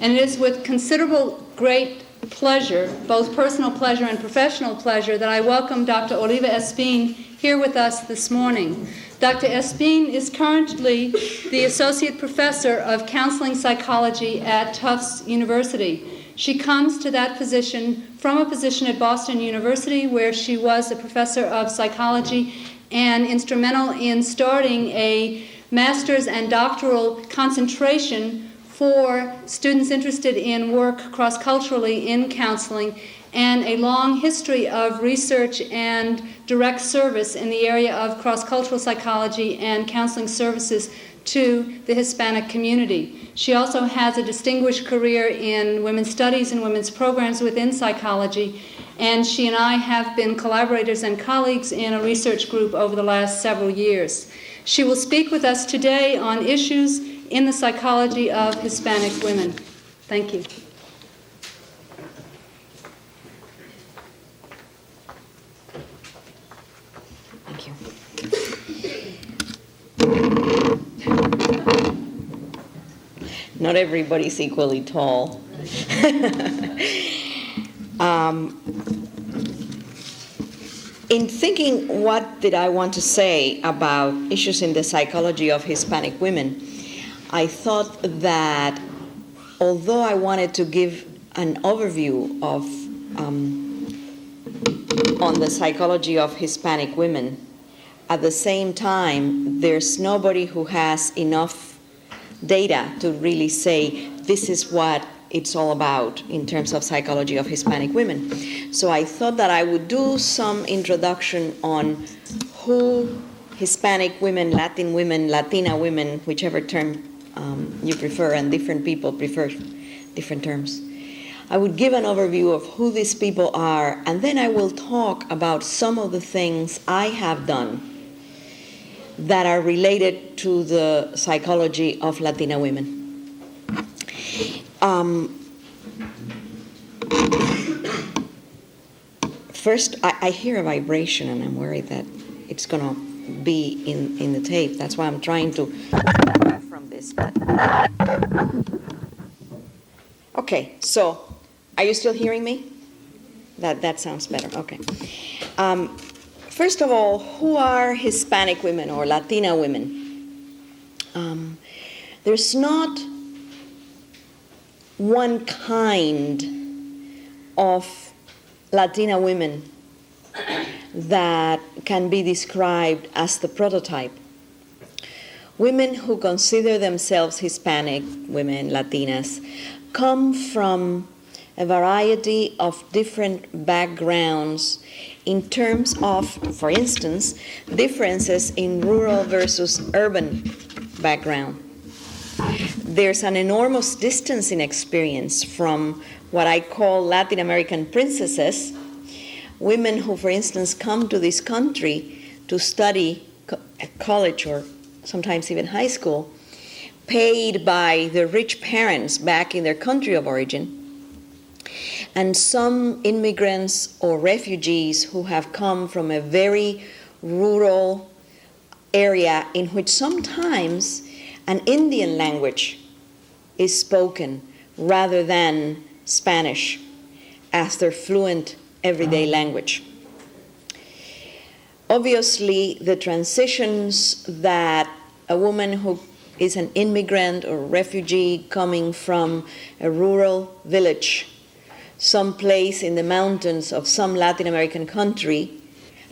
And it is with considerable great pleasure, both personal pleasure and professional pleasure, that I welcome Dr. Olivia Espin here with us this morning. Dr. Espin is currently the Associate Professor of Counseling Psychology at Tufts University. She comes to that position from a position at Boston University, where she was a professor of psychology and instrumental in starting a master's and doctoral concentration for students interested in work cross-culturally in counseling, and a long history of research and direct service in the area of cross-cultural psychology and counseling services to the Hispanic community. She also has a distinguished career in women's studies and women's programs within psychology, and she and I have been collaborators and colleagues in a research group over the last several years. She will speak with us today on issues in the psychology of Hispanic women. Thank you. Thank you. Not everybody's equally tall. In thinking what did I want to say about issues in the psychology of Hispanic women, I thought that although I wanted to give an overview of on the psychology of Hispanic women, at the same time, there's nobody who has enough data to really say this is what it's all about in terms of psychology of Hispanic women. So I thought that I would do some introduction on who Hispanic women, Latin women, Latina women, whichever term you prefer, and different people prefer different terms. I would give an overview of who these people are, and then I will talk about some of the things I have done that are related to the psychology of Latina women. First, I hear a vibration, and I'm worried that it's going to be in the tape. That's why I'm trying to move from this. Okay, so are you still hearing me? That sounds better. Okay. First of all, who are Hispanic women or Latina women? There's not one kind of Latina women that can be described as the prototype. Women who consider themselves Hispanic women, Latinas, come from a variety of different backgrounds in terms of, for instance, differences in rural versus urban background. There's an enormous distance in experience from what I call Latin American princesses, women who, for instance, come to this country to study at college or sometimes even high school, paid by their rich parents back in their country of origin, and some immigrants or refugees who have come from a very rural area in which sometimes an Indian language is spoken rather than Spanish as their fluent everyday language. Obviously, the transitions that a woman who is an immigrant or refugee coming from a rural village, someplace in the mountains of some Latin American country,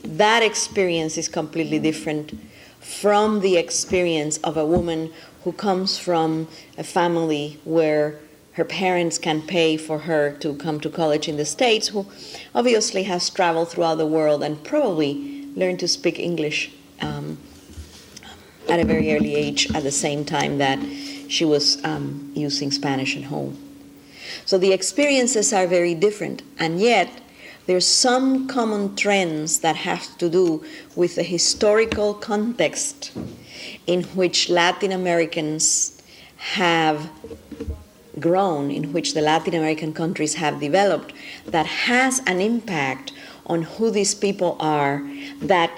that experience is completely different from the experience of a woman who comes from a family where her parents can pay for her to come to college in the States, who obviously has traveled throughout the world and probably learned to speak English at a very early age at the same time that she was using Spanish at home. So the experiences are very different, and yet there's some common trends that have to do with the historical context in which Latin Americans have grown, in which the Latin American countries have developed, that has an impact on who these people are, that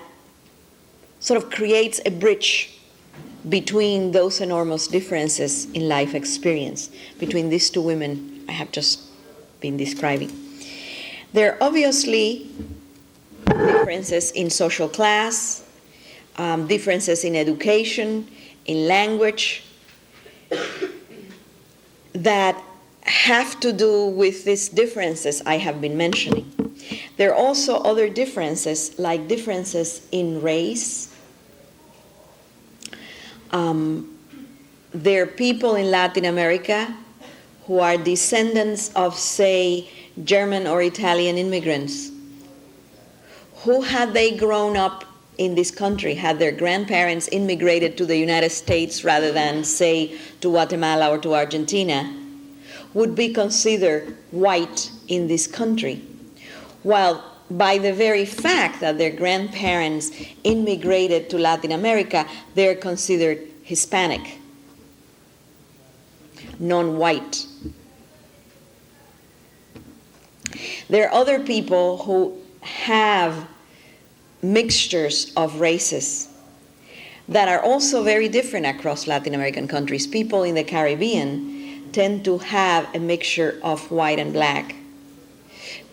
sort of creates a bridge between those enormous differences in life experience between these two women I have just been describing. There are obviously differences in social class, differences in education, in language, that have to do with these differences I have been mentioning. There are also other differences, like differences in race. There are people in Latin America who are descendants of, say, German or Italian immigrants. Who, had they grown up in this country, had their grandparents immigrated to the United States rather than, say, to Guatemala or to Argentina, would be considered white in this country, while by the very fact that their grandparents immigrated to Latin America, they're considered Hispanic, non-white. There are other people who have mixtures of races that are also very different across Latin American countries. People in the Caribbean tend to have a mixture of white and black.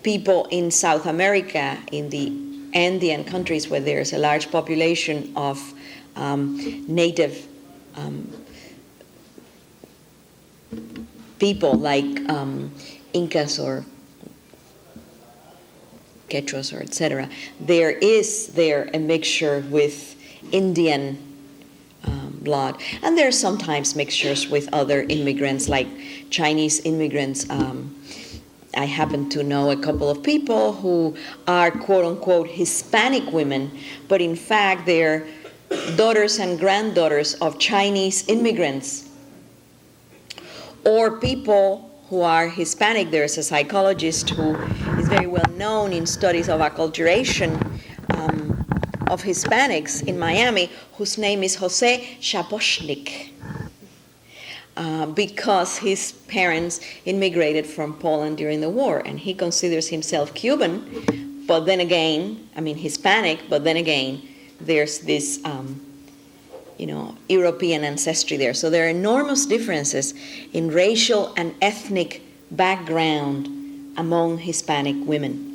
People in South America, in the Andean countries where there's a large population of native people like Incas or Quechuas or etc., there is a mixture with Indian blood. And there are sometimes mixtures with other immigrants, like Chinese immigrants. I happen to know a couple of people who are quote-unquote Hispanic women, but in fact they're daughters and granddaughters of Chinese immigrants. Or people who are Hispanic. There's a psychologist who is very well known in studies of acculturation of Hispanics in Miami, whose name is Jose Shaposhnik, because his parents immigrated from Poland during the war, and he considers himself Cuban, but then again, Hispanic, but then again, there's this European ancestry there. So there are enormous differences in racial and ethnic background among Hispanic women.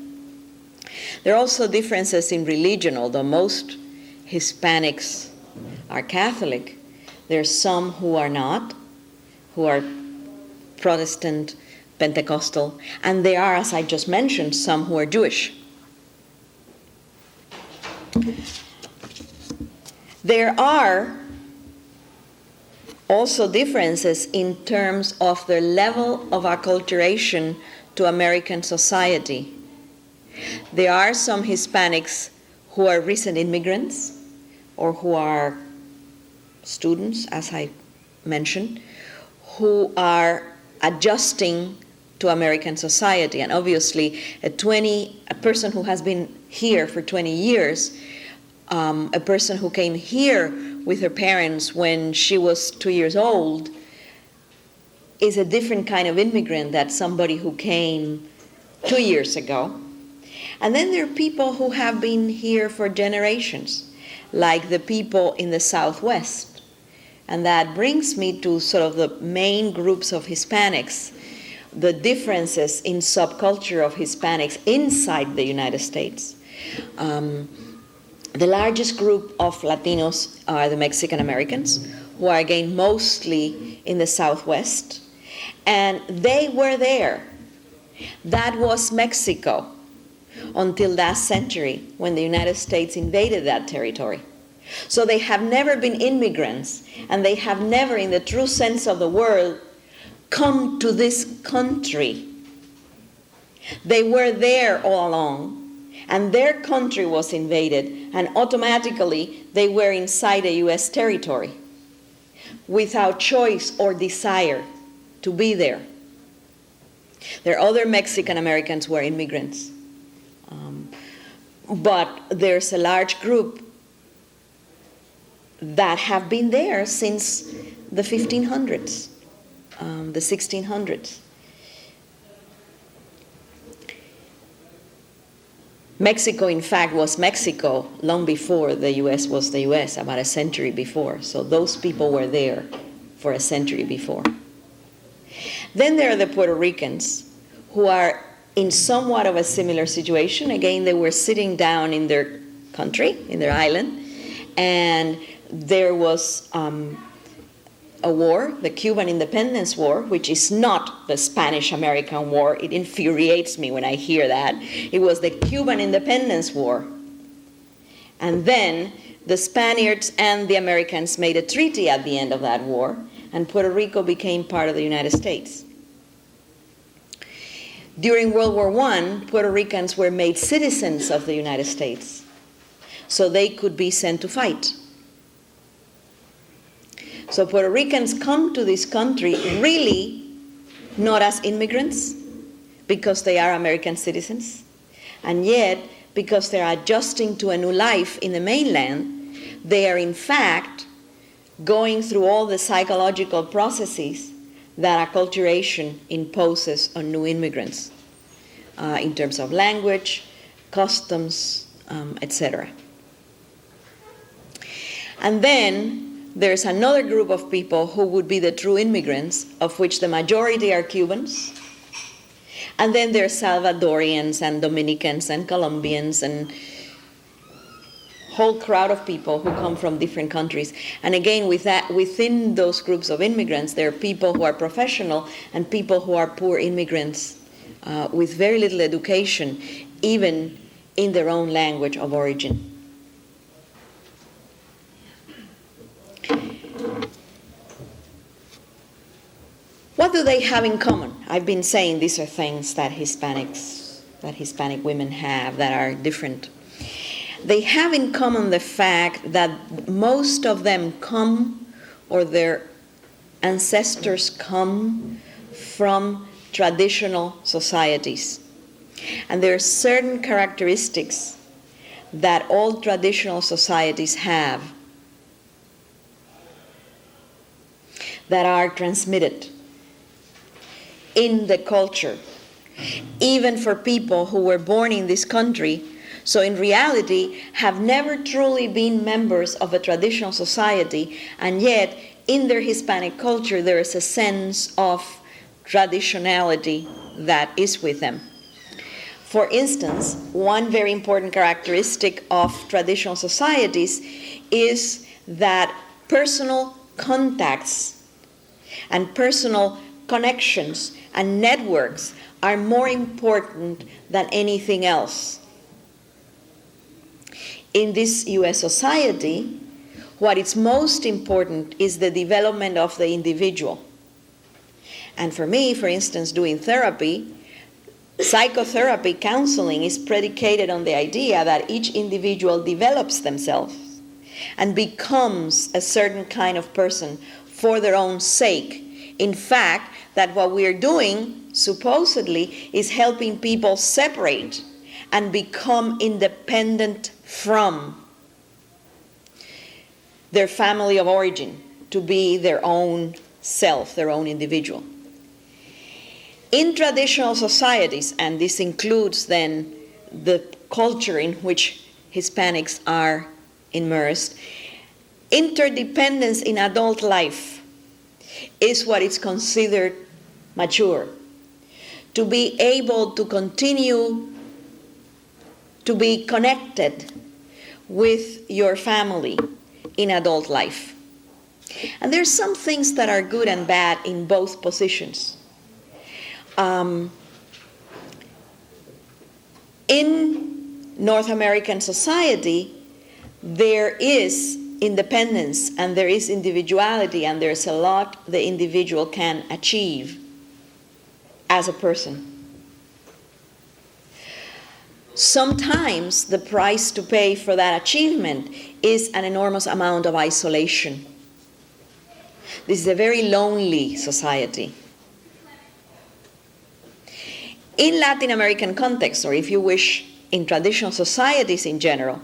There are also differences in religion, although most Hispanics are Catholic. There are some who are not, who are Protestant, Pentecostal, and there are, as I just mentioned, some who are Jewish. There are also differences in terms of the level of acculturation to American society. There are some Hispanics who are recent immigrants or who are students, as I mentioned, who are adjusting to American society. And obviously, a person who has been here for 20 years, a person who came here with her parents when she was 2 years old, is a different kind of immigrant than somebody who came 2 years ago. And then there are people who have been here for generations, like the people in the Southwest. And that brings me to sort of the main groups of Hispanics, the differences in subculture of Hispanics inside the United States. The largest group of Latinos are the Mexican Americans, who are again mostly in the Southwest. And they were there. That was Mexico until last century, when the United States invaded that territory. So they have never been immigrants, and they have never, in the true sense of the word, come to this country. They were there all along, and their country was invaded, and automatically they were inside a U.S. territory without choice or desire to be there. There are other Mexican Americans who are immigrants, but there's a large group that have been there since the 1500s, the 1600s. Mexico, in fact, was Mexico long before the U.S. was the U.S., about a century before. So those people were there for a century before. Then there are the Puerto Ricans, who are in somewhat of a similar situation. Again, they were sitting down in their country, in their island, and there was a war, the Cuban Independence War, which is not the Spanish-American War. It infuriates me when I hear that. It was the Cuban Independence War. And then the Spaniards and the Americans made a treaty at the end of that war, and Puerto Rico became part of the United States. During World War I, Puerto Ricans were made citizens of the United States, so they could be sent to fight. So Puerto Ricans come to this country really not as immigrants, because they are American citizens, and yet because they're adjusting to a new life in the mainland, they are in fact going through all the psychological processes that acculturation imposes on new immigrants in terms of language, customs, etc. And then there's another group of people who would be the true immigrants, of which the majority are Cubans. And then there's Salvadorians and Dominicans and Colombians and whole crowd of people who come from different countries. And again, with that, within those groups of immigrants, there are people who are professional and people who are poor immigrants with very little education, even in their own language of origin. What do they have in common? I've been saying these are things that Hispanic women have that are different. They have in common the fact that most of them come, or their ancestors come, from traditional societies. And there are certain characteristics that all traditional societies have that are transmitted in the culture, even for people who were born in this country, so in reality have never truly been members of a traditional society, and yet in their Hispanic culture there is a sense of traditionality that is with them. For instance, one very important characteristic of traditional societies is that personal contacts and personal connections and networks are more important than anything else. In this U.S. society, what is most important is the development of the individual. And for me, for instance, doing therapy, psychotherapy, counseling is predicated on the idea that each individual develops themselves and becomes a certain kind of person for their own sake. In fact, that what we are doing, supposedly, is helping people separate and become independent from their family of origin, to be their own self, their own individual. In traditional societies, and this includes then the culture in which Hispanics are immersed, interdependence in adult life is what is considered mature. To be able to continue to be connected with your family in adult life. And there's some things that are good and bad in both positions. In North American society, there is independence and there is individuality, and there's a lot the individual can achieve as a person. Sometimes the price to pay for that achievement is an enormous amount of isolation. This is a very lonely society. In Latin American context, or if you wish, in traditional societies in general,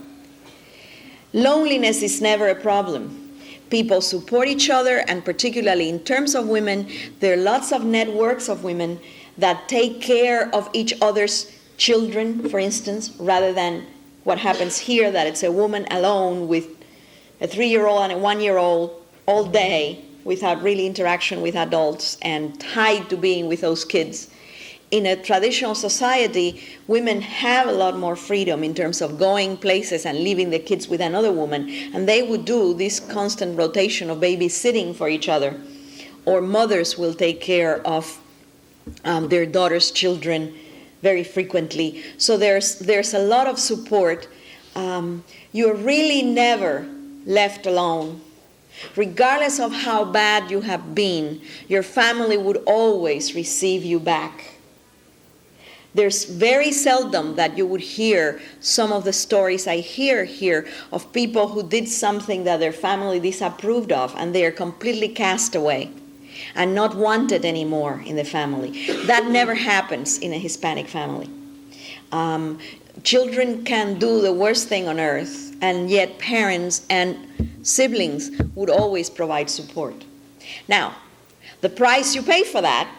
loneliness is never a problem. People support each other, and particularly in terms of women, there are lots of networks of women that take care of each other's children, for instance, rather than what happens here, that it's a woman alone with a 3-year-old and a 1-year-old all day without really interaction with adults and tied to being with those kids. In a traditional society, women have a lot more freedom in terms of going places and leaving the kids with another woman, and they would do this constant rotation of babysitting for each other, or mothers will take care of their daughters' children very frequently. So there's a lot of support. You're really never left alone. Regardless of how bad you have been, your family would always receive you back. There's very seldom that you would hear some of the stories I hear here of people who did something that their family disapproved of, and they are completely cast away and not wanted anymore in the family. That never happens in a Hispanic family. Children can do the worst thing on earth, and yet parents and siblings would always provide support. Now, the price you pay for that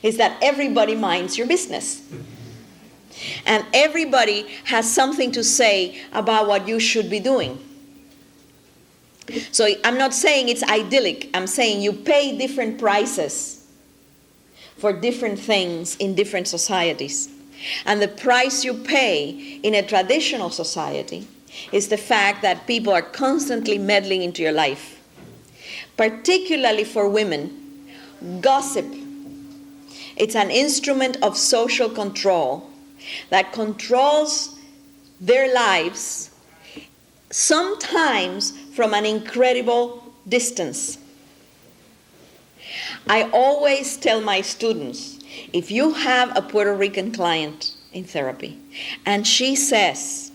is that everybody minds your business. And everybody has something to say about what you should be doing. So I'm not saying it's idyllic. I'm saying you pay different prices for different things in different societies. And the price you pay in a traditional society is the fact that people are constantly meddling into your life. Particularly for women, gossip. It's an instrument of social control that controls their lives, sometimes from an incredible distance. I always tell my students, if you have a Puerto Rican client in therapy and she says,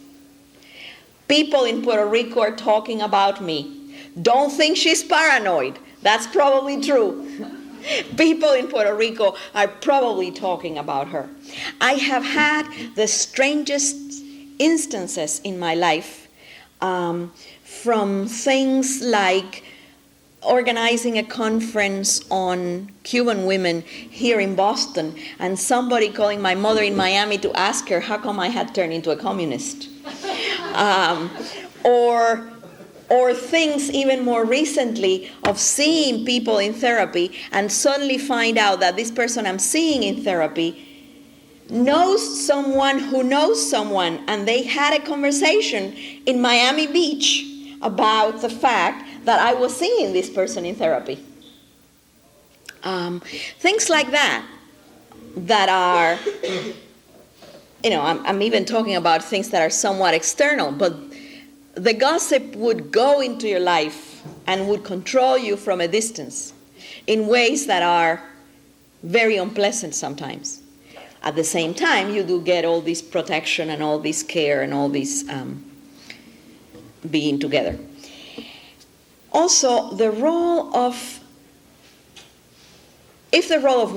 people in Puerto Rico are talking about me, don't think she's paranoid. That's probably true. People in Puerto Rico are probably talking about her. I have had the strangest instances in my life, from things like organizing a conference on Cuban women here in Boston, and somebody calling my mother in Miami to ask her how come I had turned into a communist. Or things even more recently of seeing people in therapy and suddenly find out that this person I'm seeing in therapy knows someone who knows someone, and they had a conversation in Miami Beach about the fact that I was seeing this person in therapy. Things like that are, I'm even talking about things that are somewhat external, but the gossip would go into your life and would control you from a distance in ways that are very unpleasant sometimes. At the same time, you do get all this protection and all this care and all this being together. Also, the role of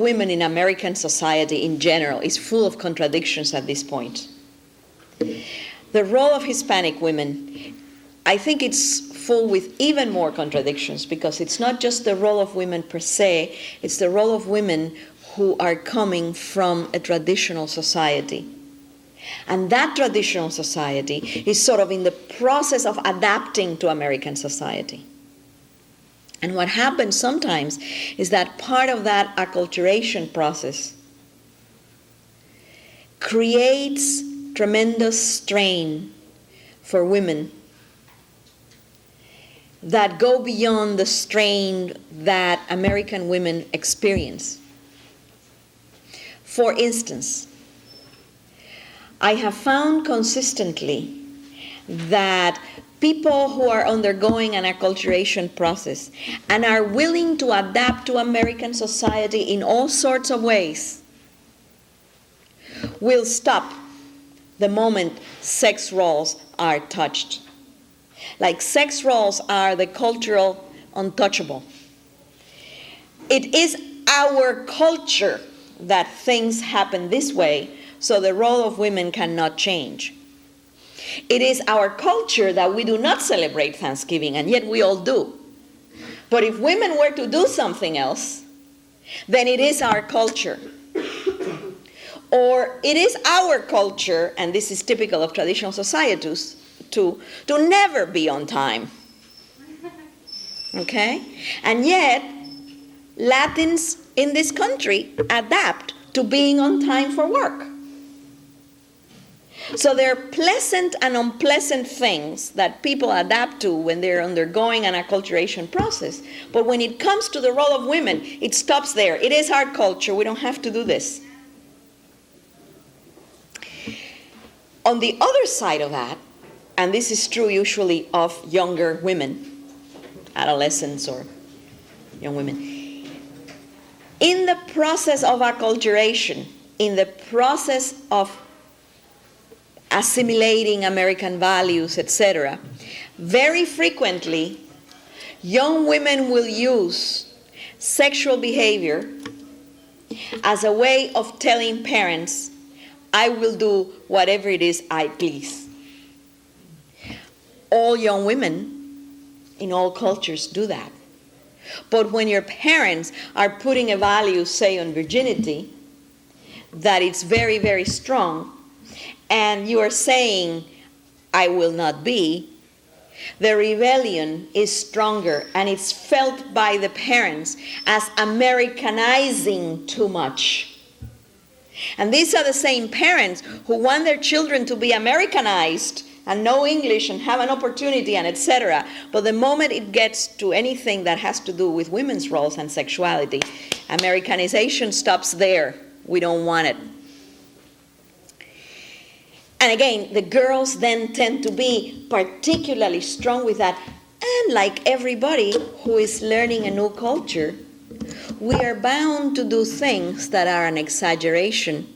women in American society in general is full of contradictions at this point. The role of Hispanic women, I think it's full with even more contradictions, because it's not just the role of women per se, it's the role of women who are coming from a traditional society. And that traditional society is sort of in the process of adapting to American society. And what happens sometimes is that part of that acculturation process creates tremendous strain for women that go beyond the strain that American women experience. For instance, I have found consistently that people who are undergoing an acculturation process and are willing to adapt to American society in all sorts of ways will stop the moment sex roles are touched. Like, sex roles are the cultural untouchable. It is our culture that things happen this way, so the role of women cannot change. It is our culture that we do not celebrate Thanksgiving, and yet we all do. But if women were to do something else, then it is our culture. Or it is our culture, and this is typical of traditional societies, to never be on time. Okay? And yet, Latins in this country adapt to being on time for work. So there are pleasant and unpleasant things that people adapt to when they're undergoing an acculturation process. But when it comes to the role of women, it stops there. It is our culture. We don't have to do this. On the other side of that, and this is true usually of younger women, adolescents or young women, in the process of acculturation, in the process of assimilating American values, etc., very frequently, young women will use sexual behavior as a way of telling parents, I will do whatever it is I please. All young women in all cultures do that. But when your parents are putting a value, say, on virginity, that it's very, very strong, and you are saying, I will not be, the rebellion is stronger, and it's felt by the parents as Americanizing too much. And these are the same parents who want their children to be Americanized and know English and have an opportunity and etc. But the moment it gets to anything that has to do with women's roles and sexuality, Americanization stops there. We don't want it. And again, the girls then tend to be particularly strong with that. And like everybody who is learning a new culture, we are bound to do things that are an exaggeration.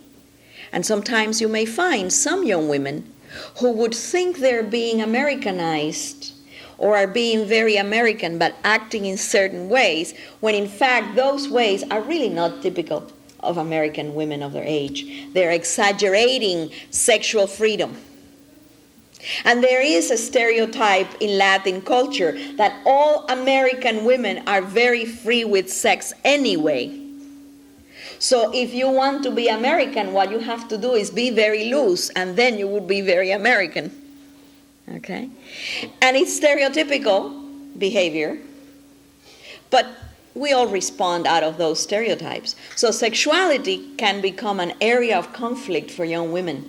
And sometimes you may find some young women who would think they're being Americanized or are being very American but acting in certain ways, when in fact those ways are really not typical of American women of their age. They're exaggerating sexual freedom. And there is a stereotype in Latin culture that all American women are very free with sex anyway. So if you want to be American, what you have to do is be very loose, and then you would be very American. Okay? And it's stereotypical behavior, but we all respond out of those stereotypes. So sexuality can become an area of conflict for young women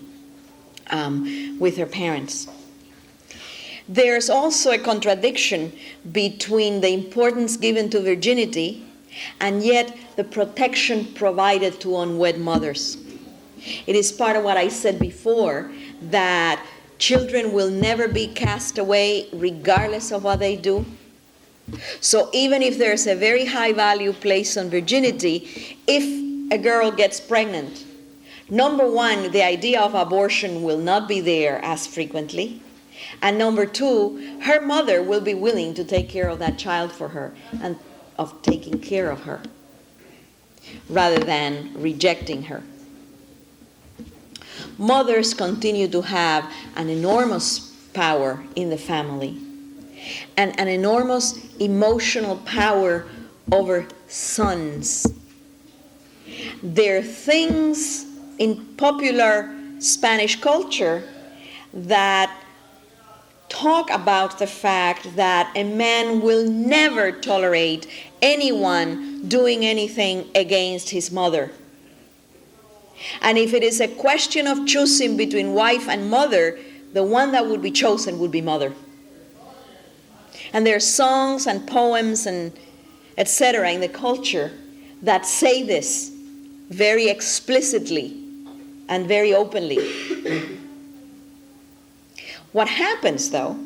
with their parents. There's also a contradiction between the importance given to virginity and yet the protection provided to unwed mothers. It is part of what I said before, that children will never be cast away regardless of what they do. So even if there's a very high value placed on virginity, if a girl gets pregnant, number one, the idea of abortion will not be there as frequently. And number two, her mother will be willing to take care of that child for her and of taking care of her rather than rejecting her. Mothers continue to have an enormous power in the family and an enormous emotional power over sons. There are things in popular Spanish culture that talk about the fact that a man will never tolerate anyone doing anything against his mother. And if it is a question of choosing between wife and mother, the one that would be chosen would be mother. And there are songs and poems and etc. in the culture that say this very explicitly and very openly. What happens, though,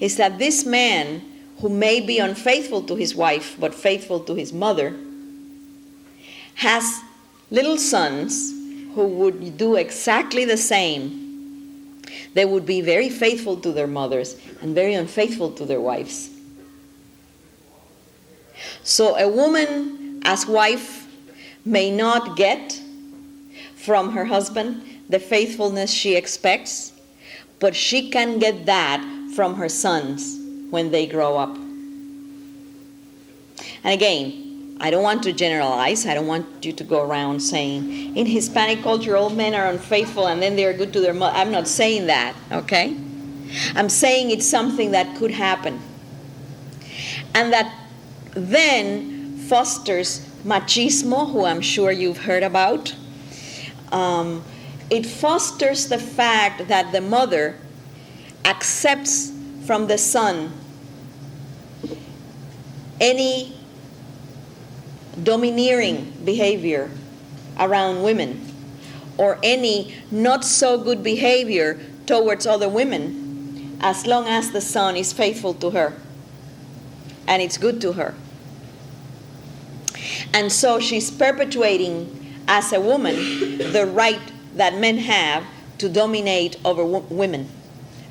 is that this man, who may be unfaithful to his wife but faithful to his mother, has little sons who would do exactly the same. They would be very faithful to their mothers and very unfaithful to their wives. So a woman as wife may not get from her husband the faithfulness she expects, but she can get that from her sons when they grow up. And again, I don't want to generalize. I don't want you to go around saying, in Hispanic culture, all men are unfaithful and then they're good to their mother. I'm not saying that, okay? I'm saying it's something that could happen. And that then fosters machismo, who I'm sure you've heard about. It fosters the fact that the mother accepts from the son any domineering behavior around women or any not so good behavior towards other women, as long as the son is faithful to her and it's good to her. And so she's perpetuating as a woman the right that men have to dominate over women.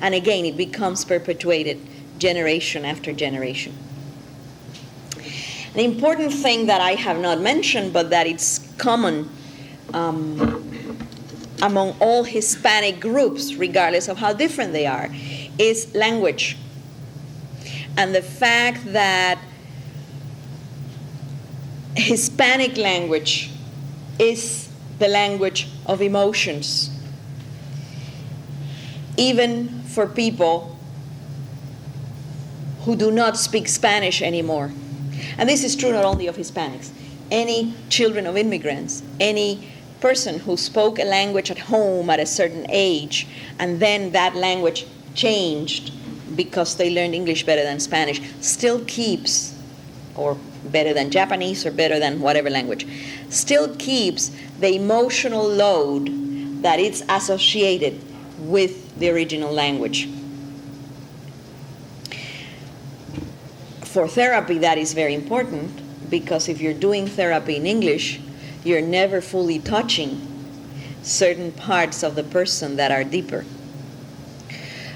And again, it becomes perpetuated generation after generation. An important thing that I have not mentioned, but that it's common among all Hispanic groups, regardless of how different they are, is language. And the fact that Hispanic language is the language of emotions, even for people who do not speak Spanish anymore. And this is true not only of Hispanics. Any children of immigrants, any person who spoke a language at home at a certain age, and then that language changed because they learned English better than Spanish, still keeps, or better than Japanese or better than whatever language, still keeps the emotional load that is associated with the original language. For therapy, that is very important, because if you're doing therapy in English, you're never fully touching certain parts of the person that are deeper.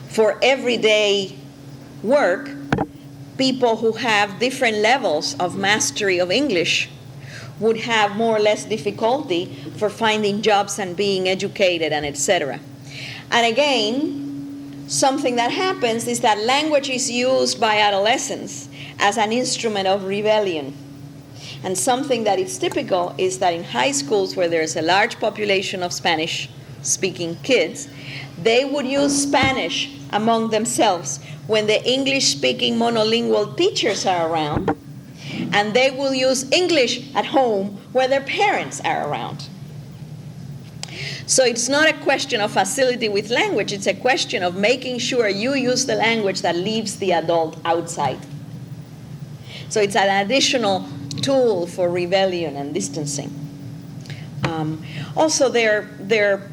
For everyday work, people who have different levels of mastery of English would have more or less difficulty for finding jobs and being educated and etc. And again, something that happens is that language is used by adolescents as an instrument of rebellion. And something that is typical is that in high schools where there's a large population of Spanish-speaking kids, they would use Spanish among themselves when the English-speaking monolingual teachers are around, and they will use English at home where their parents are around. So it's not a question of facility with language, it's a question of making sure you use the language that leaves the adult outside. So it's an additional tool for rebellion and distancing. Also, there are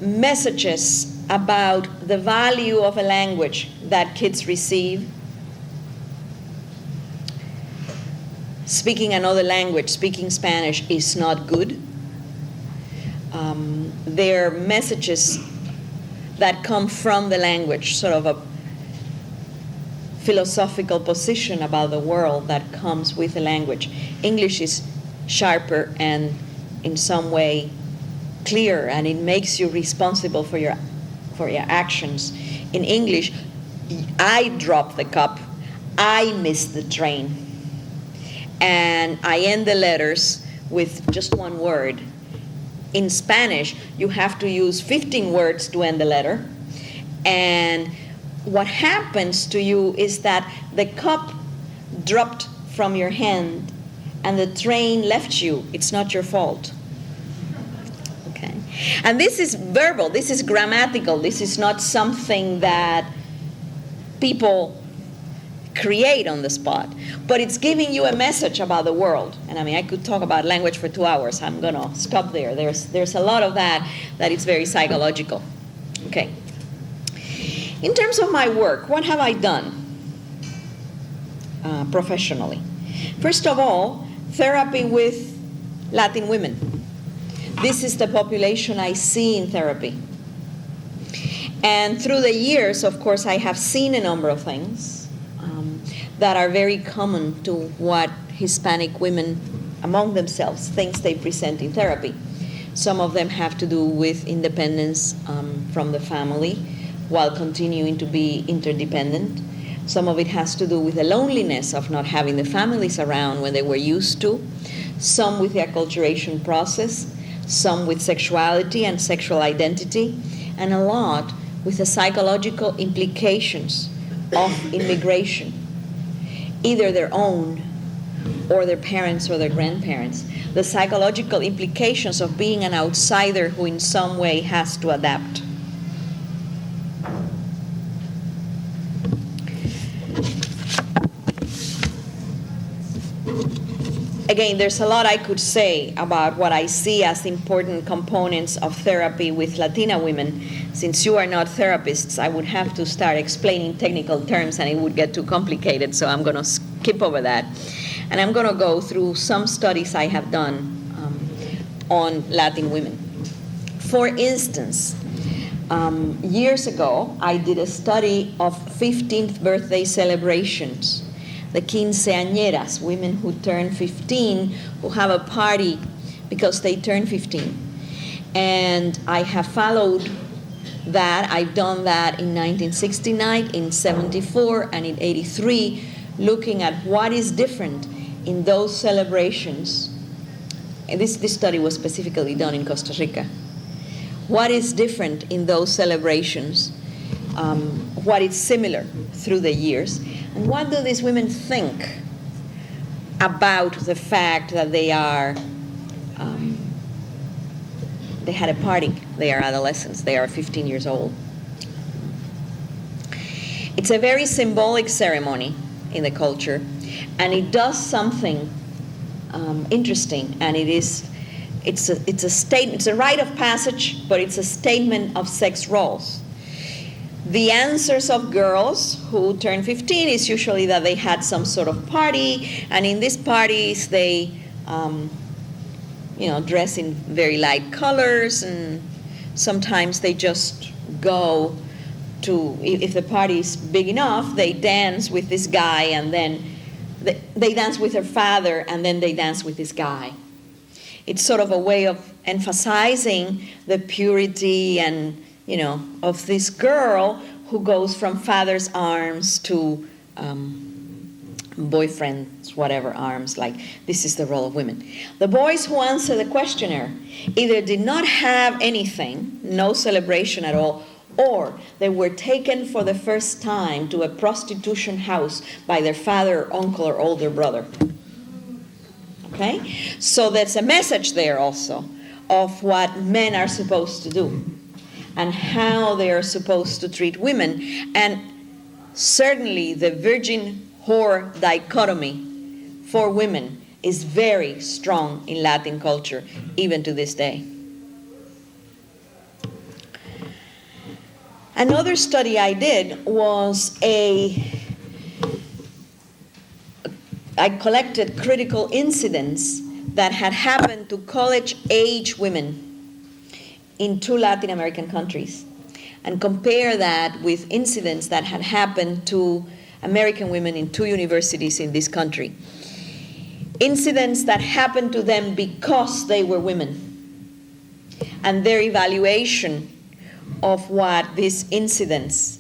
messages about the value of a language that kids receive. Speaking another language, speaking Spanish, is not good. There are messages that come from the language, sort of a philosophical position about the world that comes with the language. English is sharper and in some way clearer, and it makes you responsible for your actions. In English, I dropped the cup, I missed the train, and I end the letters with just one word. In Spanish, you have to use 15 words to end the letter, and what happens to you is that the cup dropped from your hand and the train left you. It's not your fault. Okay? And this is verbal, this is grammatical, this is not something that people create on the spot, but it's giving you a message about the world. And I mean, I could talk about language for 2 hours. I'm going to stop there. There's a lot of that is very psychological. Okay. In terms of my work, what have I done professionally? First of all, therapy with Latin women. This is the population I see in therapy. And through the years, of course, I have seen a number of things that are very common to what Hispanic women among themselves thinks they present in therapy. Some of them have to do with independence from the family while continuing to be interdependent. Some of it has to do with the loneliness of not having the families around when they were used to. Some with the acculturation process, some with sexuality and sexual identity, and a lot with the psychological implications of immigration, either their own or their parents or their grandparents. The psychological implications of being an outsider who in some way has to adapt. Again, there's a lot I could say about what I see as important components of therapy with Latina women. Since you are not therapists, I would have to start explaining technical terms and it would get too complicated, so I'm going to skip over that. And I'm going to go through some studies I have done on Latin women. For instance, years ago, I did a study of 15th birthday celebrations. The quinceañeras, women who turn 15, who have a party because they turn 15. And I have followed that. I've done that in 1969, in 74, and in 83, looking at what is different in those celebrations. And this study was specifically done in Costa Rica. What is different in those celebrations? What is similar through the years? And what do these women think about the fact that they had a party, they are adolescents, they are 15 years old. It's a very symbolic ceremony in the culture, and it does something interesting, and it's a statement, it's a rite of passage, but it's a statement of sex roles. The answers of girls who turn 15 is usually that they had some sort of party, and in these parties they dress in very light colors, and sometimes they just go to, if the party is big enough, they dance with this guy, and then they dance with their father, and then they dance with this guy. It's sort of a way of emphasizing the purity and of this girl who goes from father's arms to boyfriend's whatever arms, like this is the role of women. The boys who answer the questionnaire either did not have anything, no celebration at all, or they were taken for the first time to a prostitution house by their father, uncle, or older brother. Okay? So there's a message there also of what men are supposed to do and how they are supposed to treat women. And certainly the virgin-whore dichotomy for women is very strong in Latin culture, even to this day. Another study I did was I collected critical incidents that had happened to college-age women in 2 Latin American countries, and compare that with incidents that had happened to American women in 2 universities in this country. Incidents that happened to them because they were women, and their evaluation of what these incidents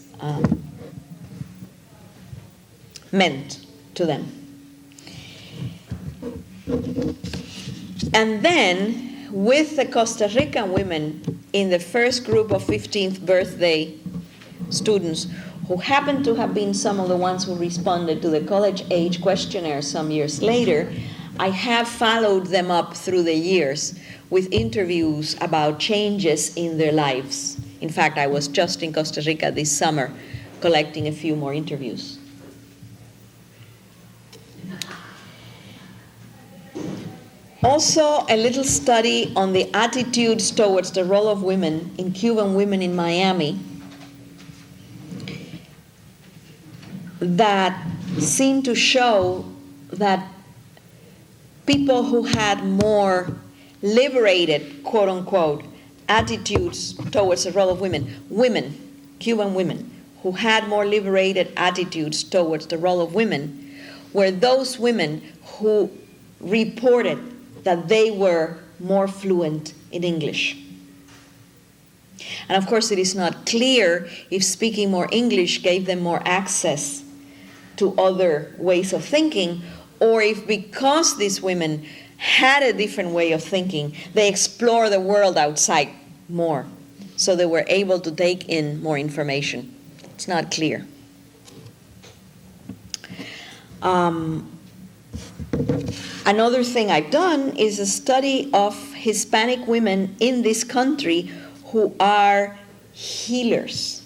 meant to them. And then, with the Costa Rican women in the first group of 15th birthday students, who happened to have been some of the ones who responded to the college age questionnaire some years later, I have followed them up through the years with interviews about changes in their lives. In fact, I was just in Costa Rica this summer collecting a few more interviews. Also, a little study on the attitudes towards the role of women in Cuban women in Miami that seemed to show that people who had more liberated, quote unquote, attitudes towards the role of women, Cuban women, who had more liberated attitudes towards the role of women, were those women who reported that they were more fluent in English. And of course, it is not clear if speaking more English gave them more access to other ways of thinking, or if because these women had a different way of thinking, they explore the world outside more, so they were able to take in more information. It's not clear. Another thing I've done is a study of Hispanic women in this country who are healers.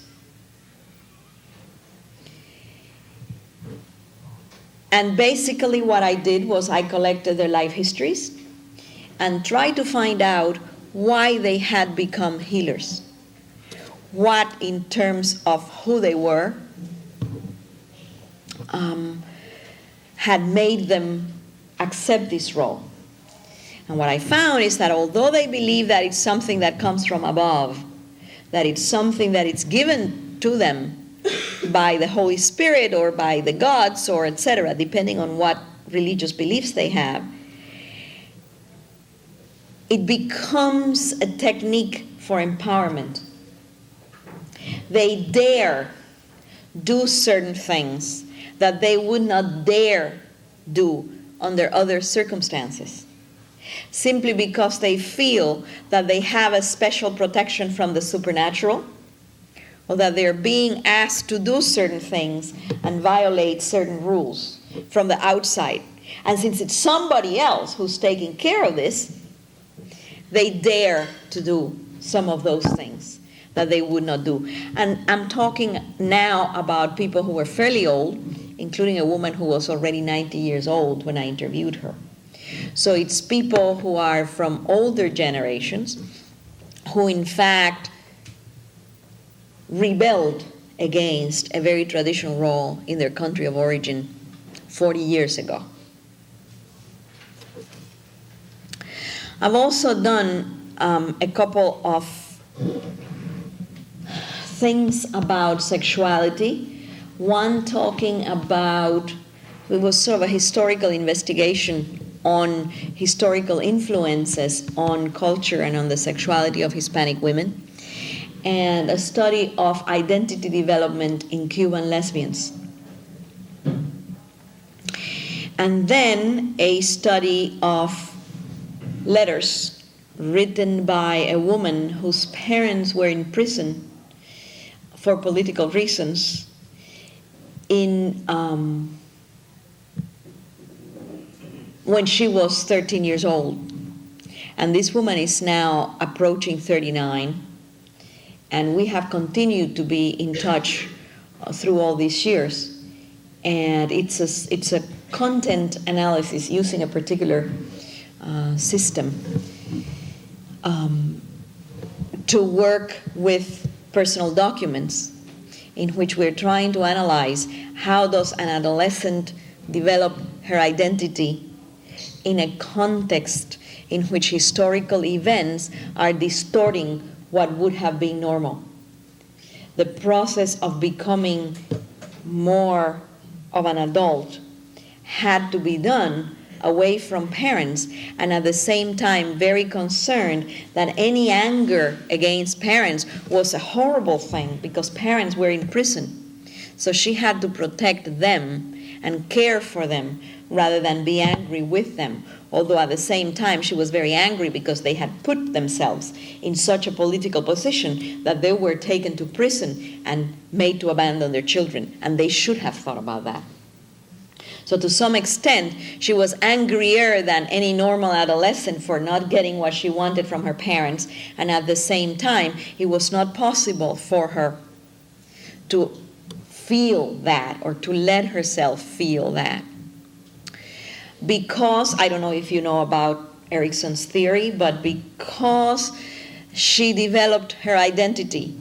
And basically what I did was I collected their life histories and tried to find out why they had become healers. What, in terms of who they were, had made them accept this role. And what I found is that although they believe that it's something that comes from above, that it's something that is given to them by the Holy Spirit or by the gods or etc., depending on what religious beliefs they have, it becomes a technique for empowerment. They dare do certain things that they would not dare do under other circumstances, simply because they feel that they have a special protection from the supernatural, or that they're being asked to do certain things and violate certain rules from the outside. And since it's somebody else who's taking care of this, they dare to do some of those things that they would not do. And I'm talking now about people who were fairly old, including a woman who was already 90 years old when I interviewed her. So it's people who are from older generations who in fact rebelled against a very traditional role in their country of origin 40 years ago. I've also done a couple of things about sexuality. One talking about, it was sort of a historical investigation on historical influences on culture and on the sexuality of Hispanic women, and a study of identity development in Cuban lesbians. And then a study of letters written by a woman whose parents were in prison for political reasons when she was 13 years old. And this woman is now approaching 39. And we have continued to be in touch through all these years. And it's a content analysis using a particular system to work with personal documents, in which we're trying to analyze how does an adolescent develop her identity in a context in which historical events are distorting what would have been normal. The process of becoming more of an adult had to be done away from parents, and at the same time very concerned that any anger against parents was a horrible thing because parents were in prison. So she had to protect them and care for them rather than be angry with them. Although at the same time she was very angry because they had put themselves in such a political position that they were taken to prison and made to abandon their children, and they should have thought about that. So to some extent, she was angrier than any normal adolescent for not getting what she wanted from her parents, and at the same time, it was not possible for her to feel that or to let herself feel that. Because, I don't know if you know about Erikson's theory, but because she developed her identity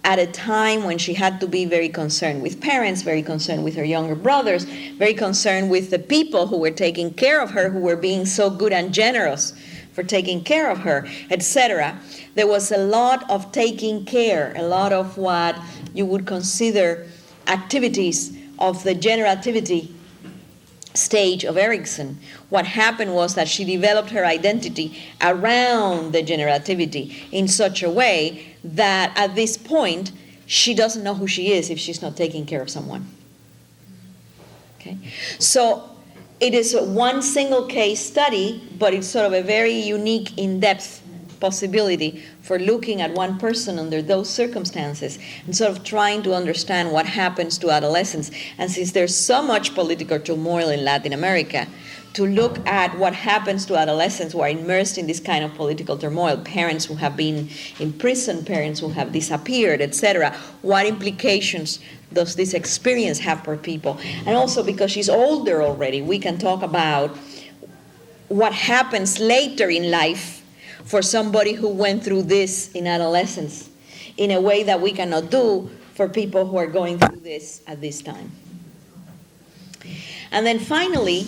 at a time when she had to be very concerned with parents, very concerned with her younger brothers, very concerned with the people who were taking care of her, who were being so good and generous for taking care of her, etc. There was a lot of taking care, a lot of what you would consider activities of the generativity stage of Erikson. What happened was that she developed her identity around the generativity in such a way that at this point she doesn't know who she is if she's not taking care of someone. Okay? So it is one single case study, but it's sort of a very unique, in-depth possibility for looking at one person under those circumstances and sort of trying to understand what happens to adolescents. And since there's so much political turmoil in Latin America, to look at what happens to adolescents who are immersed in this kind of political turmoil, parents who have been in prison, parents who have disappeared, etc. What implications does this experience have for people? And also, because she's older already, we can talk about what happens later in life for somebody who went through this in adolescence in a way that we cannot do for people who are going through this at this time. And then finally,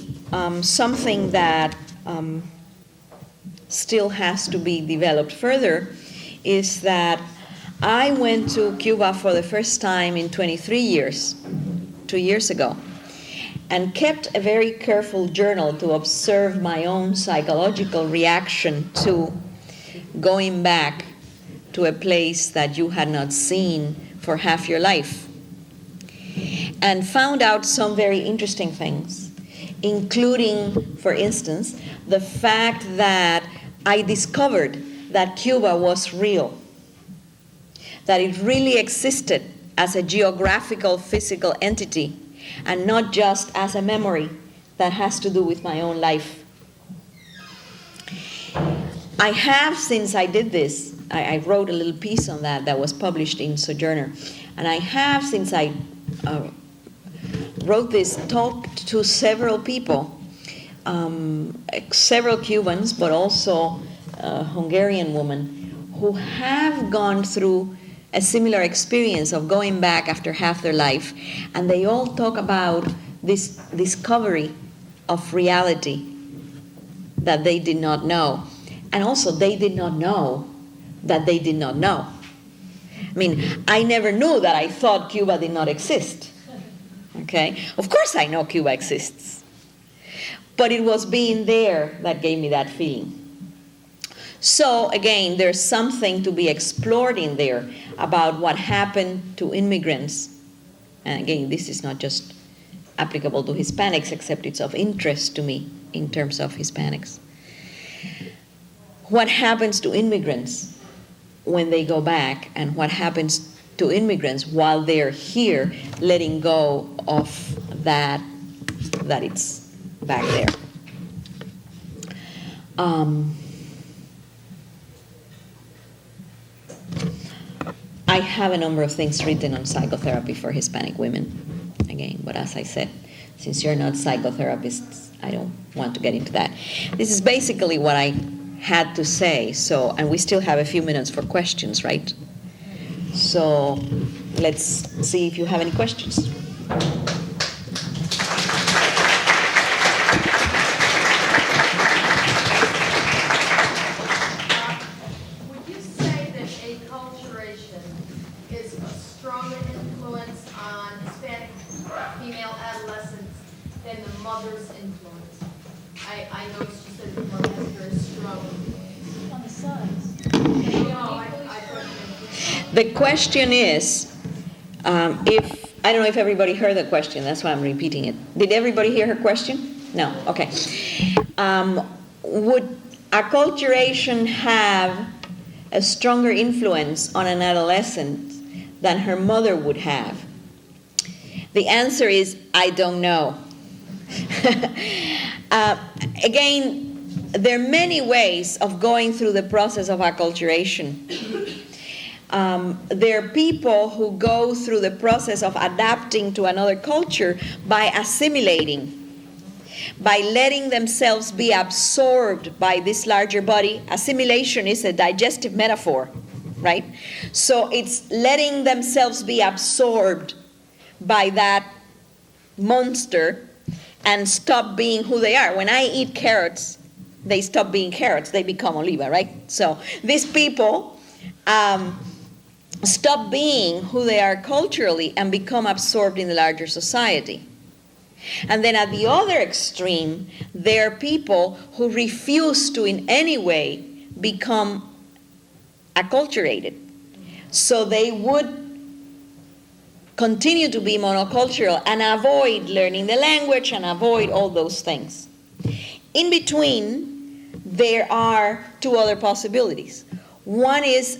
something that still has to be developed further is that I went to Cuba for the first time in 23 years, 2 years ago, and kept a very careful journal to observe my own psychological reaction to going back to a place that you had not seen for half your life. And found out some very interesting things, including, for instance, the fact that I discovered that Cuba was real, that it really existed as a geographical, physical entity, and not just as a memory that has to do with my own life. I have, since I did this, I wrote a little piece on that was published in Sojourner, and I have, since I wrote this, talked to several people, several Cubans, but also a Hungarian woman, who have gone through a similar experience of going back after half their life, and they all talk about this discovery of reality that they did not know. And also, they did not know that they did not know. I mean, I never knew that I thought Cuba did not exist. Okay? Of course I know Cuba exists. But it was being there that gave me that feeling. So, again, there's something to be explored in there about what happened to immigrants. And again, this is not just applicable to Hispanics, except it's of interest to me in terms of Hispanics. What happens to immigrants when they go back, and what happens to immigrants while they're here, letting go of that it's back there. I have a number of things written on psychotherapy for Hispanic women, again, but as I said, since you're not psychotherapists, I don't want to get into that. This is basically what I had to say, so, and we still have a few minutes for questions, right? So let's see if you have any questions. Would you say that acculturation is a stronger influence on Hispanic female adolescents than the mother's influence? I noticed you said the mother is very strong. On the sons. The question is, if, I don't know if everybody heard the question, that's why I'm repeating it. Did everybody hear her question? No, okay. Would acculturation have a stronger influence on an adolescent than her mother would have? The answer is, I don't know. Again, there are many ways of going through the process of acculturation. There are people who go through the process of adapting to another culture by assimilating, by letting themselves be absorbed by this larger body. Assimilation is a digestive metaphor, right? So it's letting themselves be absorbed by that monster and stop being who they are. When I eat carrots, they stop being carrots, they become Olivia, right? So these people stop being who they are culturally and become absorbed in the larger society. And then at the other extreme, there are people who refuse to in any way become acculturated. So they would continue to be monocultural and avoid learning the language and avoid all those things. In between, there are two other possibilities. One is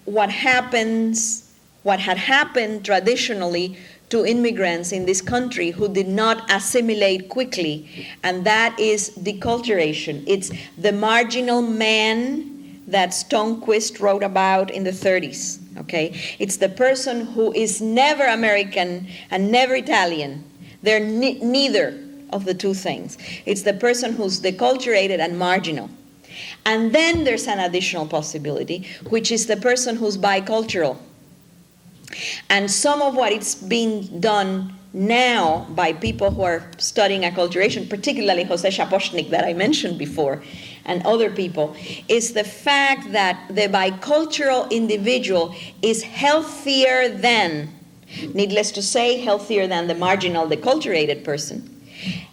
what had happened traditionally to immigrants in this country who did not assimilate quickly, and that is deculturation. It's the marginal man that Stonquist wrote about in the 30s. Okay? It's the person who is never American and never Italian. They're neither of the two things. It's the person who's deculturated and marginal. And then there's an additional possibility, which is the person who's bicultural. And some of what is being done now by people who are studying acculturation, particularly Jose Shaposhnik that I mentioned before, and other people, is the fact that the bicultural individual is healthier than, needless to say, healthier than the marginal deculturated person,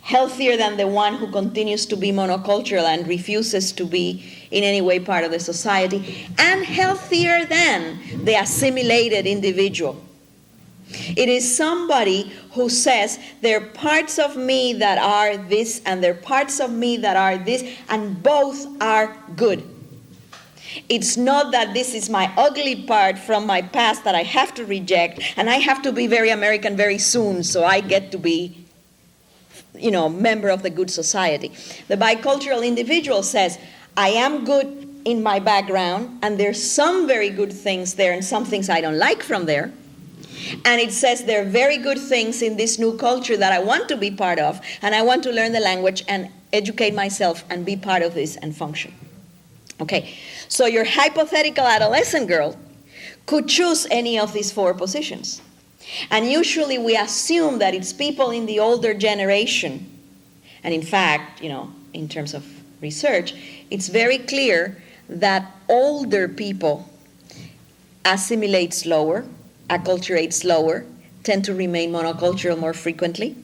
healthier than the one who continues to be monocultural and refuses to be in any way part of the society, and healthier than the assimilated individual. It is somebody who says, there are parts of me that are this, and there are parts of me that are this, and both are good. It's not that this is my ugly part from my past that I have to reject, and I have to be very American very soon, so I get to be, member of the good society. The bicultural individual says, I am good in my background, and there's some very good things there and some things I don't like from there. And it says there are very good things in this new culture that I want to be part of, and I want to learn the language and educate myself and be part of this and function. Okay, so your hypothetical adolescent girl could choose any of these four positions. And usually we assume that it's people in the older generation. And in fact, in terms of research, it's very clear that older people assimilate slower, acculturate slower, tend to remain monocultural more frequently.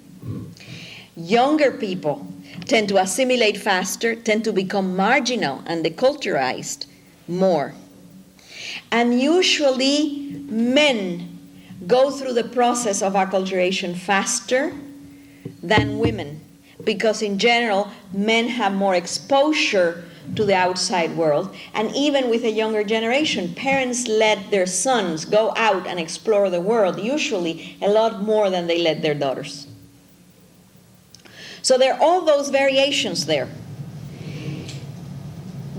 Younger people tend to assimilate faster, tend to become marginal and deculturized more. And usually men go through the process of acculturation faster than women, because in general men have more exposure to the outside world, and even with a younger generation, parents let their sons go out and explore the world, usually a lot more than they let their daughters. So there are all those variations there.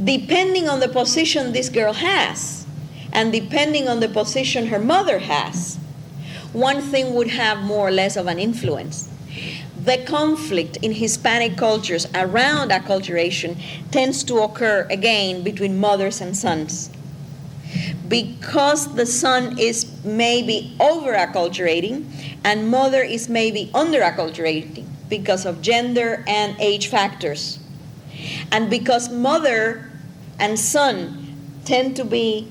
Depending on the position this girl has, and depending on the position her mother has, one thing would have more or less of an influence. The conflict in Hispanic cultures around acculturation tends to occur again between mothers and sons. Because the son is maybe over-acculturating and mother is maybe under-acculturating because of gender and age factors. And because mother and son tend to be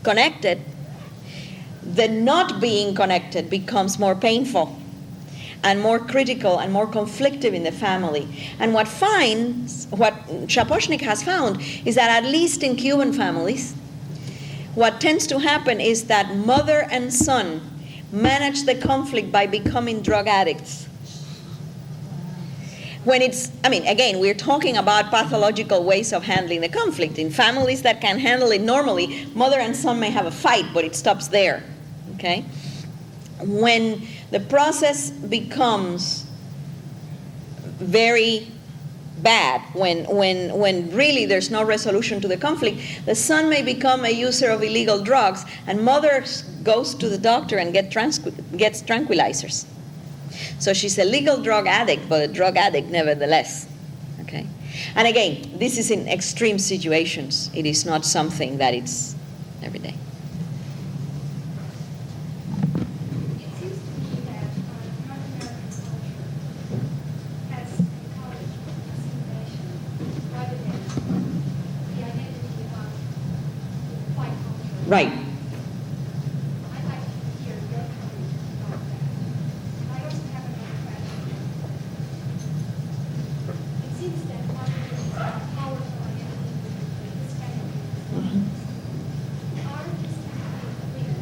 connected, the not being connected becomes more painful and more critical and more conflictive in the family. And what Shaposhnik has found is that at least in Cuban families, what tends to happen is that mother and son manage the conflict by becoming drug addicts. When again, we're talking about pathological ways of handling the conflict. In families that can handle it normally, mother and son may have a fight, but it stops there, okay? When the process becomes very bad, when really there's no resolution to the conflict, the son may become a user of illegal drugs, and mother goes to the doctor and gets tranquilizers. So she's a legal drug addict, but a drug addict nevertheless. Okay? And again, this is in extreme situations. It is not something that it's every day. It seems to me that North American culture has encouraged assimilation rather than the identity of white culture. Right. I'd like to hear your comment about that. I also have another question. It seems that one of the powerful identities of Hispanic are Hispanic women.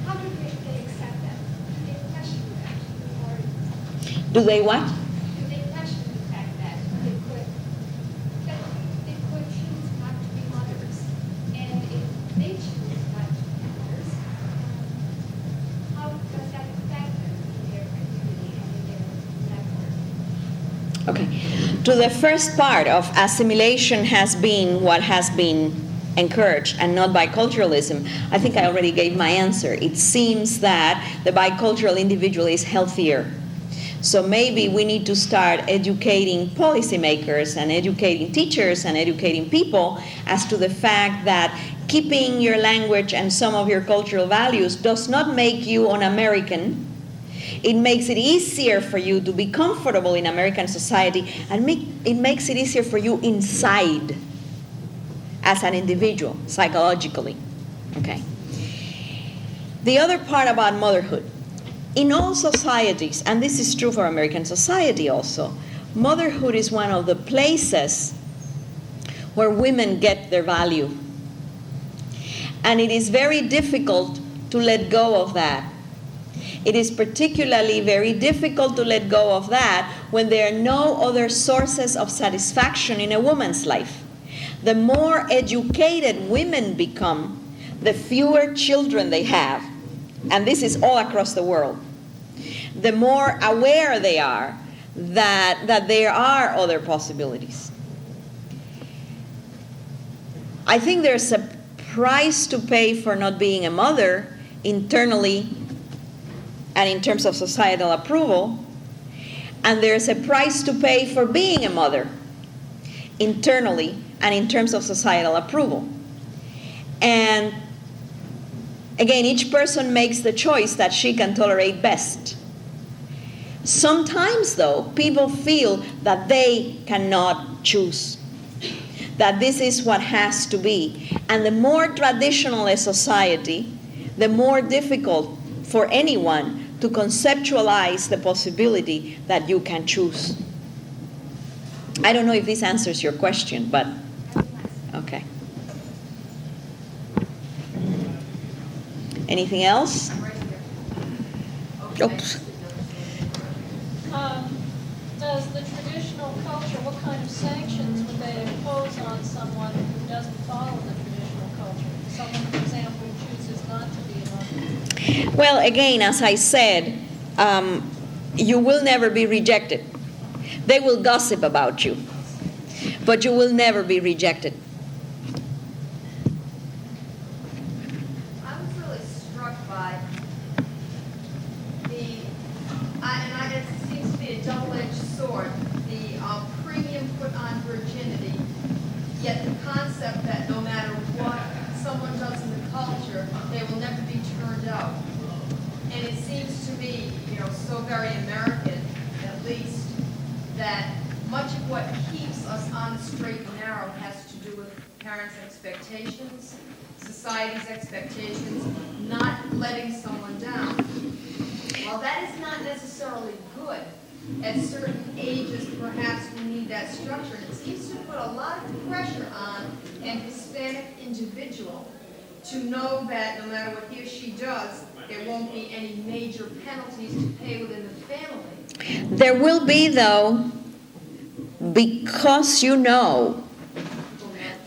How do they Do they what? Do they question the fact that they could choose not to be mothers? And if they choose not to be mothers, how does that affect them in their community and in their network? Okay. To the first part of assimilation has been what has been encouraged and not biculturalism, I think I already gave my answer. It seems that the bicultural individual is healthier. So maybe we need to start educating policymakers and educating teachers and educating people as to the fact that keeping your language and some of your cultural values does not make you un-American. It makes it easier for you to be comfortable in American society, and it makes it easier for you inside as an individual, psychologically. Okay. The other part about motherhood. In all societies, and this is true for American society also, motherhood is one of the places where women get their value. And it is very difficult to let go of that. It is particularly very difficult to let go of that when there are no other sources of satisfaction in a woman's life. The more educated women become, the fewer children they have. And this is all across the world. The more aware they are that there are other possibilities. I think there's a price to pay for not being a mother internally and in terms of societal approval, and there's a price to pay for being a mother internally and in terms of societal approval. And again, each person makes the choice that she can tolerate best. Sometimes, though, people feel that they cannot choose, that this is what has to be. And the more traditional a society, the more difficult for anyone to conceptualize the possibility that you can choose. I don't know if this answers your question, but okay. Anything else? Oops. Does the traditional culture, what kind of sanctions would they impose on someone who doesn't follow the traditional culture? Someone, for example, who chooses not to be a mother? Well, again, as I said, you will never be rejected. They will gossip about you, but you will never be rejected. I was really struck by it seems to be a double-edged sword, the premium put on virginity, yet the concept that no matter what someone does in the culture, they will never be turned out. And it seems to me, so very American, at least, that much of what keeps us on the straight and narrow has to do with parents' expectations, society's expectations, not letting someone down. While that is not necessarily good, at certain ages perhaps we need that structure. And it seems to put a lot of pressure on an Hispanic individual to know that no matter what he or she does, there won't be any major penalties to pay within the family. There will be, though, because you know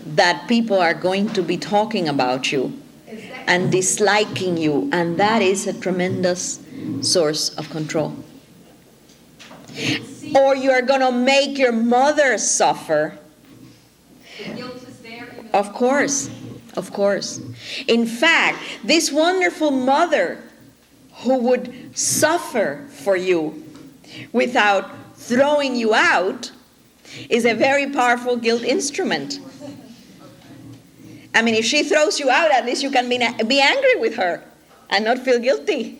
that people are going to be talking about you and disliking you, and that is a tremendous source of control. Or you are going to make your mother suffer. The guilt is there. Of course, of course. In fact, this wonderful mother who would suffer for you without throwing you out is a very powerful guilt instrument. I mean, if she throws you out, at least you can be angry with her and not feel guilty.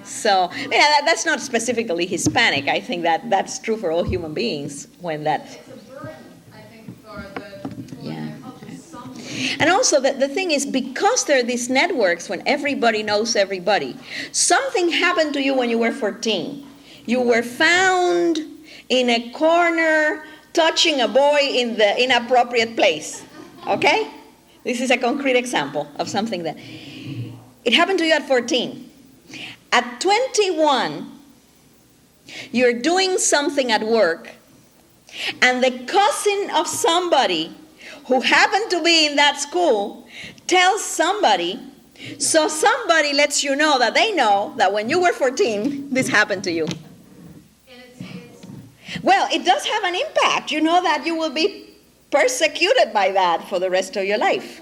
So, yeah, that's not specifically Hispanic. I think that's true for all human beings when that... It's a burden, I think, for the people in their culture somewhere. And also, the thing is, because there are these networks when everybody knows everybody, something happened to you when you were 14. You were found in a corner touching a boy in the inappropriate place. Okay? This is a concrete example of something that... It happened to you at 14. At 21, You're doing something at work, and the cousin of somebody who happened to be in that school tells somebody, so somebody lets you know that they know that when you were 14, this happened to you. And it's Well, it does have an impact. You know that you will be persecuted by that for the rest of your life.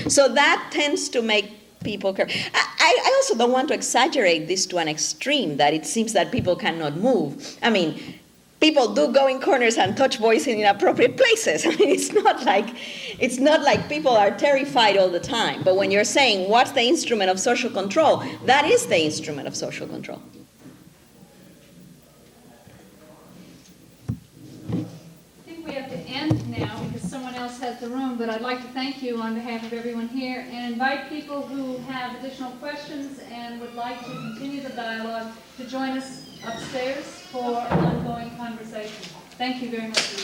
So that tends to make people care. I also don't want to exaggerate this to an extreme, that it seems that people cannot move. I mean, people do go in corners and touch boys in inappropriate places. I mean, it's not like people are terrified all the time. But when you're saying, what's the instrument of social control? That is the instrument of social control. I think we have to end now because someone else has the room, but I'd like to thank you on behalf of everyone here and invite people who have additional questions and would like to continue the dialogue to join us upstairs for an ongoing conversation. Thank you very much.